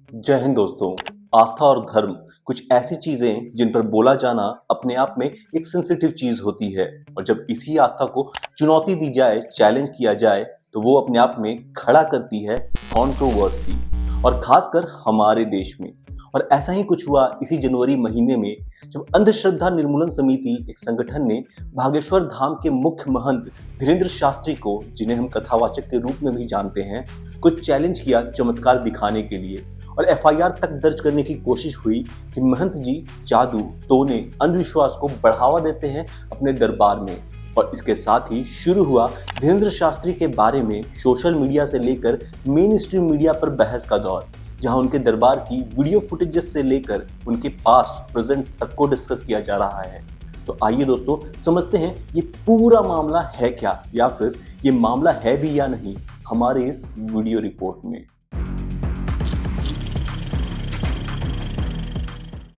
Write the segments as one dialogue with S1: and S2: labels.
S1: जय हिंद दोस्तों। आस्था और धर्म कुछ ऐसी चीजें जिन पर बोला जाना अपने आप में एक सेंसिटिव चीज होती है और जब इसी आस्था को चुनौती दी जाए, चैलेंज किया जाए तो वो अपने आप में खड़ा करती है कंट्रोवर्सी और खासकर हमारे देश में। और ऐसा ही कुछ हुआ इसी जनवरी महीने में जब अंधश्रद्धा निर्मूलन समिति एक संगठन ने भागेश्वर धाम के मुख्य महंत धीरेन्द्र शास्त्री को, जिन्हें हम कथावाचक के रूप में भी जानते हैं, कुछ चैलेंज किया चमत्कार दिखाने के लिए और एफआईआर तक दर्ज करने की कोशिश हुई कि महंत जी जादू, टोने, अंधविश्वास को बढ़ावा देते हैं अपने दरबार में। और इसके साथ ही शुरू हुआ धीरेन्द्र शास्त्री के बारे में सोशल मीडिया से लेकर मेन स्ट्रीम मीडिया पर बहस का दौर, जहां उनके दरबार की वीडियो फुटेजेस से लेकर उनके पास्ट प्रेजेंट तक को डिस्कस किया जा रहा है। तो आइए दोस्तों समझते हैं ये पूरा मामला है क्या, या फिर ये मामला है भी या नहीं, हमारे इस वीडियो रिपोर्ट में।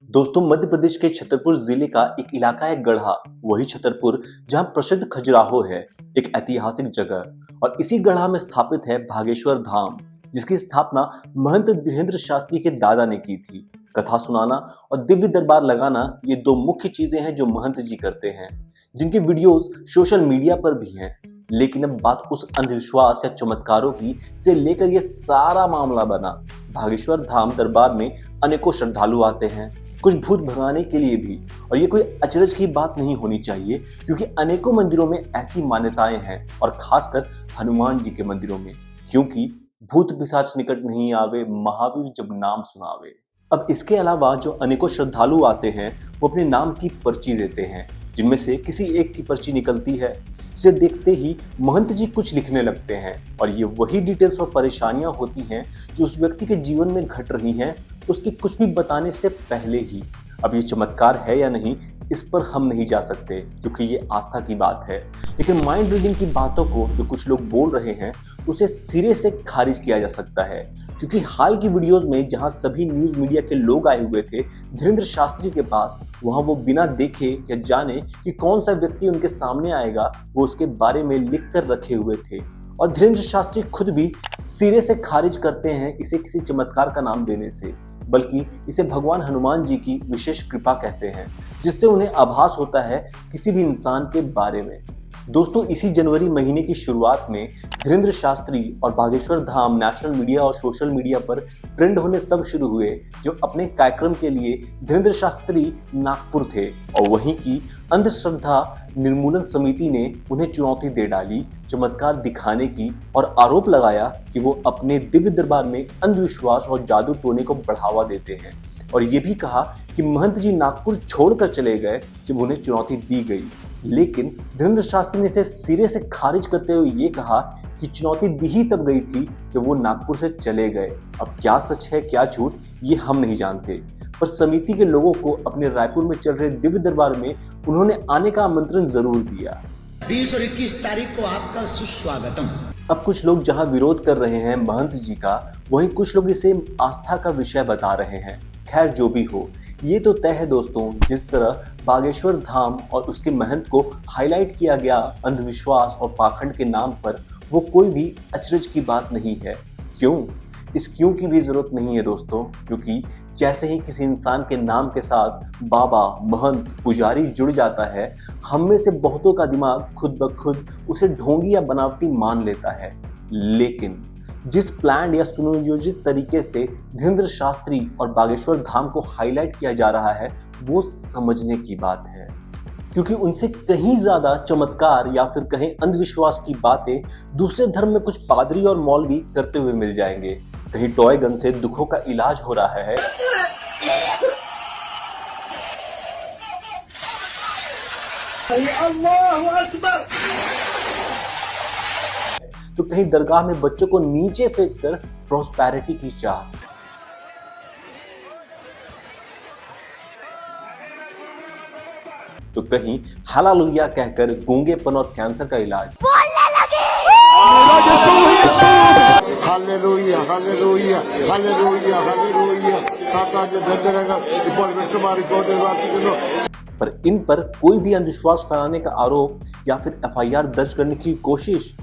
S1: दोस्तों, मध्य प्रदेश के छतरपुर जिले का एक इलाका है गढ़ा, वही छतरपुर जहां प्रसिद्ध खजुराहो है, एक ऐतिहासिक जगह। और इसी गढ़ा में स्थापित है भागेश्वर धाम, जिसकी स्थापना महंत धीरेन्द्र शास्त्री के दादा ने की थी। कथा सुनाना और दिव्य दरबार लगाना ये दो मुख्य चीजें हैं जो महंत जी करते हैं, जिनके वीडियोस सोशल मीडिया पर भी हैं। लेकिन अब बात उस अंधविश्वास या चमत्कारों की से लेकर ये सारा मामला बना। भागेश्वर धाम दरबार में अनेकों श्रद्धालु आते हैं, कुछ भूत भगाने के लिए भी। और ये कोई अचरज की बात नहीं होनी चाहिए, क्योंकि अनेकों मंदिरों में ऐसी मान्यताएं हैं, और खासकर हनुमान जी के मंदिरों में, क्योंकि भूत पिशाच निकट नहीं आवे, महावीर जब नाम सुनावे। अब इसके अलावा जो अनेकों श्रद्धालु आते हैं वो अपने नाम की पर्ची देते हैं, जिनमें से किसी एक की पर्ची निकलती है। इसे देखते ही महंत जी कुछ लिखने लगते हैं, और ये वही डिटेल्स और परेशानियां होती हैं जो उस व्यक्ति के जीवन में घट रही हैं उसकी कुछ भी बताने से पहले ही। अब ये चमत्कार है या नहीं, इस पर हम नहीं जा सकते, क्योंकि ये आस्था की बात है। लेकिन माइंड रीडिंग की बातों को जो कुछ लोग बोल रहे हैं उसे सिरे से खारिज किया जा सकता है, क्योंकि हाल की वीडियोस में जहां सभी न्यूज मीडिया के लोग आए हुए थे धीरेन्द्र शास्त्री के पास, वहां वो बिना देखे या जाने कि कौन सा व्यक्ति उनके सामने आएगा वो उसके बारे में लिख कर रखे हुए थे। और धीरेन्द्र शास्त्री खुद भी सिरे से खारिज करते हैं इसे किसी चमत्कार का नाम देने से, बल्कि इसे भगवान हनुमान जी की विशेष कृपा कहते हैं, जिससे उन्हें आभास होता है किसी भी इंसान के बारे में। दोस्तों, इसी जनवरी महीने की शुरुआत में धीरेन्द्र शास्त्री और भागेश्वर धाम नेशनल मीडिया और सोशल मीडिया पर ट्रेंड होने तब शुरू हुए जब अपने कार्यक्रम के लिए धीरेन्द्र शास्त्री नागपुर थे, और वहीं की अंधश्रद्धा निर्मूलन समिति ने उन्हें चुनौती दे डाली चमत्कार दिखाने की, और आरोप लगाया कि वो अपने दिव्य दरबार में अंधविश्वास और जादू टोने को बढ़ावा देते हैं। और ये भी कहा कि महंत जी नागपुर छोड़कर चले गए जब उन्हें चुनौती दी गई। लेकिन धीरेन्द्र शास्त्री ने इसे सिरे से खारिज करते हुए ये कहा कि चुनौती दी ही तब गई थी जब वो नागपुर से चले गए। अब क्या सच है क्या झूठ ये हम नहीं जानते, पर समिति के लोगों को अपने रायपुर में चल रहे दिव्य दरबार में उन्होंने आने का आमंत्रण जरूर दिया।
S2: 20 और 21 तारीख को आपका सुस्वागतम।
S1: अब कुछ लोग जहां विरोध कर रहे हैं महंत जी का, वहीं कुछ लोग इसे आस्था का विषय बता रहे हैं। खैर, जो भी हो, ये तो तय है दोस्तों, जिस तरह बागेश्वर धाम और उसके महंत को हाईलाइट किया गया अंधविश्वास और पाखंड के नाम पर, वो कोई भी अचरज की बात नहीं है। क्यों? इस क्यों की भी जरूरत नहीं है दोस्तों, क्योंकि जैसे ही किसी इंसान के नाम के साथ बाबा, महंत, पुजारी जुड़ जाता है, हम में से बहुतों का दिमाग खुद ब खुद उसे ढोंगी या बनावटी मान लेता है। लेकिन जिस प्लान या सुनियोजित तरीके से धीरेन्द्र शास्त्री और बागेश्वर धाम को हाईलाइट किया जा रहा है वो समझने की बात है, क्योंकि उनसे कहीं ज्यादा चमत्कार या फिर कहीं अंधविश्वास की बातें दूसरे धर्म में कुछ पादरी और मौलवी करते हुए मिल जाएंगे। कहीं टॉय गन से दुखों का इलाज हो रहा है,
S2: अल्लाहु अकबर,
S1: तो कहीं दरगाह में बच्चों को नीचे फेंककर प्रॉस्पेरिटी की चाह, तो कहीं हालेलुया कहकर गूंगेपन और कैंसर का इलाज।
S3: हालेलुया हालेलुया हालेलुया हालेलुया साताज दंदरगा इपर विक्रमारी कोटे वाकी।
S1: पर इन पर कोई भी अंधविश्वास फैलाने का आरोप या फिर एफआईआर दर्ज करने की कोशिश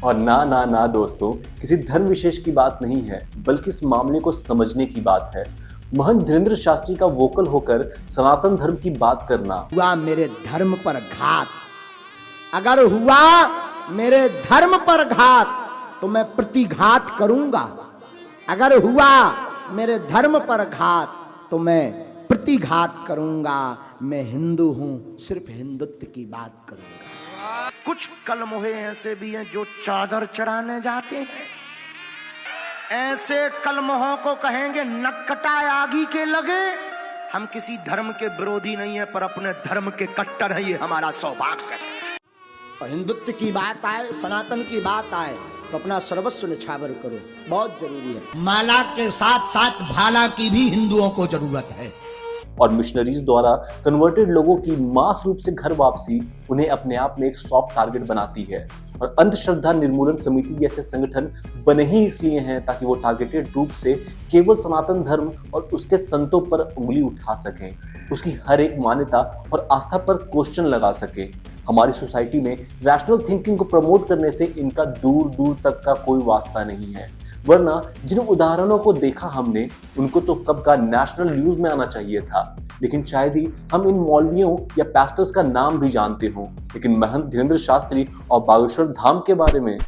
S1: और ना ना ना दोस्तों, किसी धर्म विशेष की बात नहीं है, बल्कि इस मामले को समझने की बात है। महंत धीरेन्द्र शास्त्री का वोकल होकर सनातन धर्म की बात करना,
S2: हुआ मेरे धर्म पर घात, अगर हुआ मेरे धर्म पर घात तो मैं प्रतिघात करूंगा। अगर हुआ मेरे धर्म पर घात तो मैं प्रतिघात करूंगा। मैं हिंदू हूं, सिर्फ हिंदुत्व की बात करूंगा। कुछ कलमोहे ऐसे भी हैं जो चादर चढ़ाने जाते हैं। ऐसे कलमोहों को कहेंगे नक कटाए आगी के लगे। हम किसी धर्म के विरोधी नहीं है, पर अपने धर्म के कट्टर है, ये हमारा सौभाग्य है। और हिंदुत्व की बात आए, सनातन की बात आए तो अपना सर्वस्व निछावर करो, बहुत जरूरी है। माला के साथ साथ भाला की भी हिंदुओं को जरूरत है।
S1: और मिशनरीज द्वारा कन्वर्टेड लोगों की मास रूप से घर वापसी उन्हें अपने आप में एक सॉफ्ट टारगेट बनाती है। और अंधश्रद्धा निर्मूलन समिति जैसे संगठन बने ही इसलिए हैं ताकि वो टारगेटेड रूप से केवल सनातन धर्म और उसके संतों पर उंगली उठा सकें, उसकी हर एक मान्यता और आस्था पर क्वेश्चन लगा सके। हमारी सोसाइटी में रैशनल थिंकिंग को प्रमोट करने से इनका दूर दूर तक का कोई वास्ता नहीं है, वरना जिन उदाहरणों को देखा हमने उनको तो कब का नेशनल न्यूज में आना चाहिए था। लेकिन शायद ही हम इन मौलवियों या पास्टर्स का नाम भी जानते हों, लेकिन महंत धीरेन्द्र शास्त्री और बागेश्वर धाम के बारे में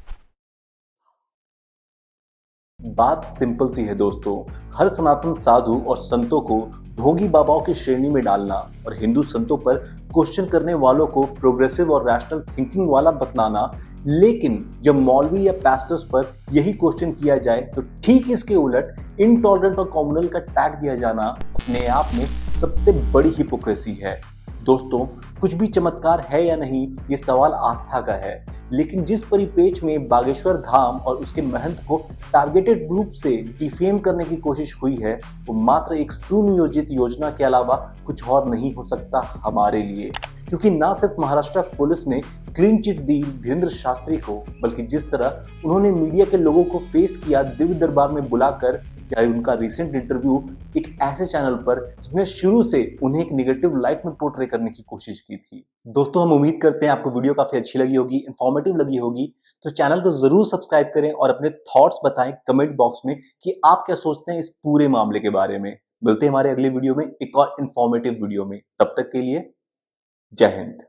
S1: बात सिंपल सी है दोस्तों। हर सनातन साधु और संतों को भोगी बाबाओं की श्रेणी में डालना और हिंदू संतों पर क्वेश्चन करने वालों को प्रोग्रेसिव और रैशनल थिंकिंग वाला बतलाना, लेकिन जब मौलवी या पास्टर्स पर यही क्वेश्चन किया जाए तो ठीक इसके उलट इनटॉलरेंट और कॉम्युनल का टैग दिया जाना अपने आप में सबसे बड़ी हिपोक्रेसी है। दोस्तों, कुछ भी चमत्कार है या नहीं, ये सवाल आस्था का है, लेकिन जिस परिपेक्ष में बागेश्वर धाम और उसके महंत को टारगेटेड रूप से डिफेम करने की कोशिश हुई है, वो मात्र एक सुनियोजित योजना के अलावा कुछ और नहीं हो सकता हमारे लिए। क्योंकि ना सिर्फ महाराष्ट्र पुलिस ने क्लीन चिट दी धीरेन्द्र शास्त्री को, बल्कि जिस तरह उन्होंने मीडिया के लोगों को फेस किया दिव्य दरबार में बुलाकर, या उनका रिसेंट इंटरव्यू एक ऐसे चैनल पर जिसने शुरू से उन्हें एक नेगेटिव लाइट में पोर्ट्रे करने की कोशिश की थी। दोस्तों, हम उम्मीद करते हैं आपको वीडियो काफी अच्छी लगी होगी, इंफॉर्मेटिव लगी होगी, तो चैनल को जरूर सब्सक्राइब करें और अपने थॉट्स बताएं कमेंट बॉक्स में कि आप क्या सोचते हैं इस पूरे मामले के बारे में। मिलते हैं हमारे अगले वीडियो में एक और इंफॉर्मेटिव वीडियो में। तब तक के लिए जय हिंद।